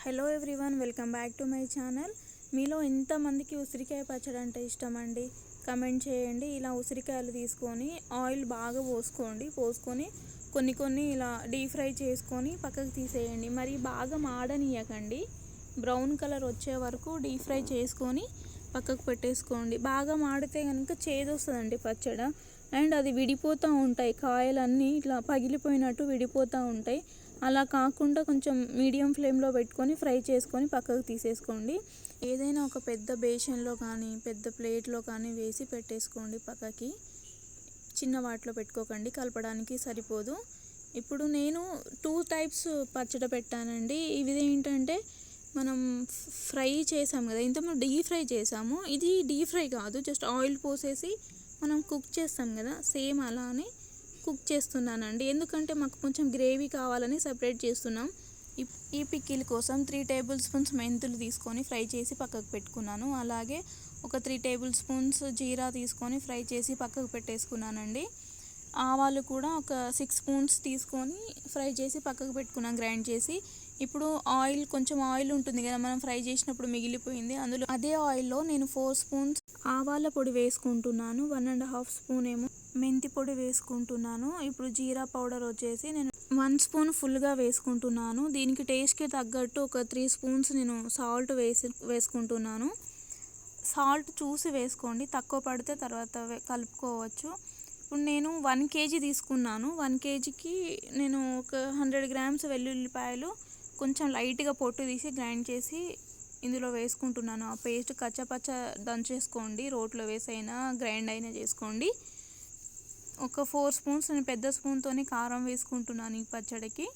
Hello everyone, welcome back to my channel. మీలో ఎంతమందికి ఉసిరికాయ పచ్చడి అంటే ఇష్టం అండి? కమెంట్ చేయండి. ఇలా ఉసిరికాయలు తీసుకొని ఆయిల్ బాగా పోసుకొని కొన్ని ఇలా డీప్ ఫ్రై చేసుకొని పక్కకు తీసేయండి. మరి బాగా మాడనీయకండి, బ్రౌన్ కలర్ వచ్చే వరకు డీప్ ఫ్రై చేసుకొని పక్కకు పెట్టేసుకోండి. బాగా మాడితే కనుక చేదు వస్తుందండి పచ్చడి, అండ్ అది విడిపోతూ ఉంటాయి, కాయలన్నీ ఇట్లా పగిలిపోయినట్టు విడిపోతూ ఉంటాయి. అలా కాకుండా కొంచెం మీడియం ఫ్లేమ్లో పెట్టుకొని ఫ్రై చేసుకొని పక్కకు తీసేసుకోండి. ఏదైనా ఒక పెద్ద బేషన్లో కానీ పెద్ద ప్లేట్లో కానీ వేసి పెట్టేసుకోండి పక్కకి. చిన్న వాటిలో పెట్టుకోకండి, కలపడానికి సరిపోదు. ఇప్పుడు నేను 2 టైప్స్ పచ్చడి పెట్టానండి. ఇవి ఏంటంటే మనం ఫ్రై చేసాం కదా, ఇంతకుముందు డీప్ ఫ్రై చేసాము. ఇది డీప్ ఫ్రై కాదు, జస్ట్ ఆయిల్ పోసేసి మనం కుక్ చేస్తాం కదా, సేమ్ అలానే కుక్ చేస్తున్నానండి. ఎందుకంటే మాకు కొంచెం గ్రేవీ కావాలని సపరేట్ చేస్తున్నాం. ఈ పికిల్ కోసం 3 టేబుల్ స్పూన్స్ మెంతులు తీసుకొని ఫ్రై చేసి పక్కకు పెట్టుకున్నాను. అలాగే ఒక 3 టేబుల్ స్పూన్స్ జీరా తీసుకొని ఫ్రై చేసి పక్కకు పెట్టేసుకున్నానండి. ఆవాలు కూడా ఒక 6 స్పూన్స్ తీసుకొని ఫ్రై చేసి పక్కకు పెట్టుకున్నాను, గ్రైండ్ చేసి. ఇప్పుడు కొంచెం ఆయిల్ ఉంటుంది కదా, మనం ఫ్రై చేసినప్పుడు మిగిలిపోయింది, అందులో అదే ఆయిల్లో నేను 4 స్పూన్స్ ఆవాల పొడి వేసుకుంటున్నాను, 1.5 స్పూన్ ఏమో మెంతి పొడి వేసుకుంటున్నాను. ఇప్పుడు జీరా పౌడర్ వచ్చేసి నేను 1 స్పూన్ ఫుల్గా వేసుకుంటున్నాను. దీనికి టేస్ట్కి తగ్గట్టు ఒక 3 స్పూన్స్ నేను సాల్ట్ వేసుకుంటున్నాను. సాల్ట్ చూసి వేసుకోండి, తక్కువ పడితే తర్వాత కలుపుకోవచ్చు. ఇప్పుడు నేను 1 కేజీ తీసుకున్నాను. 1 కేజీకి నేను ఒక 100 గ్రామ్స్ వెల్లుల్లిపాయలు కొంచెం లైట్గా పొట్టు తీసి గ్రైండ్ చేసి ఇందులో వేసుకుంటున్నాను. ఆ పేస్ట్ కచ్చపచ్చ దంచేసుకోండి, రోట్లో వేసైనా గ్రైండ్ అయినా చేసుకోండి. ఒక 4 స్పూన్స్ నేను పెద్ద స్పూన్తోనే కారం వేసుకుంటున్నాను ఈ పచ్చడికి.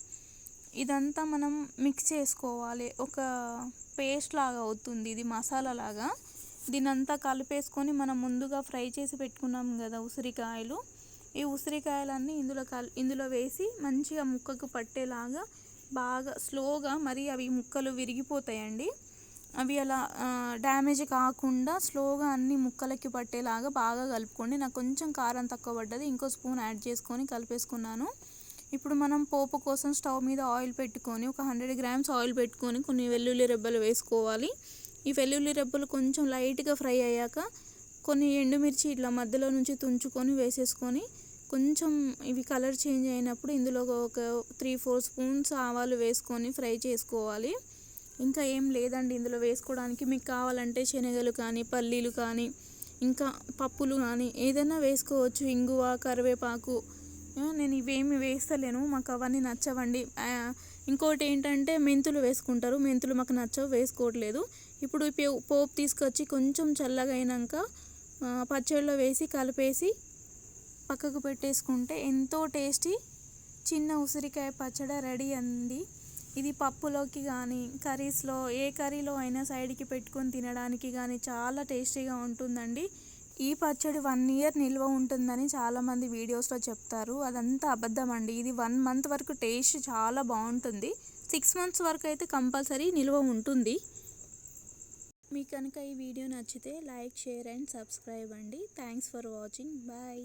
ఇదంతా మనం మిక్స్ చేసుకోవాలి, ఒక పేస్ట్ లాగా అవుతుంది, ఇది మసాలా లాగా. దీనంతా కలిపేసుకొని మనం ముందుగా ఫ్రై చేసి పెట్టుకున్నాం కదా ఉసిరికాయలు, ఈ ఉసిరికాయలన్నీ ఇందులో వేసి మంచిగా ముక్కకు పట్టేలాగా బాగా స్లోగా, మరి అవి ముక్కలు విరిగిపోతాయండి, అవి అలా డ్యామేజ్ కాకుండా స్లోగా అన్ని ముక్కలకి పట్టేలాగా బాగా కలుపుకోండి. నాకు కొంచెం కారం తక్కువ పడ్డది, ఇంకో స్పూన్ యాడ్ చేసుకొని కలిపేసుకున్నాను. ఇప్పుడు మనం పోపు కోసం స్టవ్ మీద ఆయిల్ పెట్టుకొని ఒక 100 గ్రామ్స్ ఆయిల్ పెట్టుకొని కొన్ని వెల్లుల్లి రెబ్బలు వేసుకోవాలి. ఈ వెల్లుల్లి రెబ్బలు కొంచెం లైట్గా ఫ్రై అయ్యాక కొన్ని ఎండుమిర్చి ఇట్లా మధ్యలో నుంచి తుంచుకొని వేసేసుకొని కొంచెం ఇవి కలర్ చేంజ్ అయినప్పుడు ఇందులో ఒక 3-4 స్పూన్స్ ఆవాలు వేసుకొని ఫ్రై చేసుకోవాలి. ఇంకా ఏం లేదండి ఇందులో వేసుకోవడానికి. మీకు కావాలంటే శనగలు కానీ పల్లీలు కానీ ఇంకా పప్పులు కానీ ఏదైనా వేసుకోవచ్చు, ఇంగువ, కరివేపాకు. నేను ఇవేమి వేస్తలేను, మాకు అవన్నీ నచ్చవండి. ఇంకోటి ఏంటంటే మెంతులు వేసుకుంటారు, మెంతులు మాకు నచ్చవు, వేసుకోవట్లేదు. ఇప్పుడు పోపు తీసుకొచ్చి కొంచెం చల్లగా అయినాక పచ్చడిలో వేసి కలిపేసి పక్కకు పెట్టేసుకుంటే ఎంతో టేస్టీ చిన్న ఉసిరికాయ పచ్చడి రెడీ అండి. ఇది పప్పులోకి కానీ కర్రీస్లో, ఏ కర్రీలో అయినా సైడ్కి పెట్టుకొని తినడానికి కానీ చాలా టేస్టీగా ఉంటుందండి. ఈ పచ్చడి 1 ఇయర్ నిల్వ ఉంటుందని చాలామంది వీడియోస్లో చెప్తారు, అదంతా అబద్ధం అండి. ఇది 1 మంత్ వరకు టేస్ట్ చాలా బాగుంటుంది, 6 మంత్స్ వరకు అయితే కంపల్సరీ నిల్వ ఉంటుంది. మీకు కనుక ఈ వీడియో నచ్చితే లైక్, షేర్ అండ్ సబ్స్క్రైబ్ అండి. Thanks for watching. బాయ్.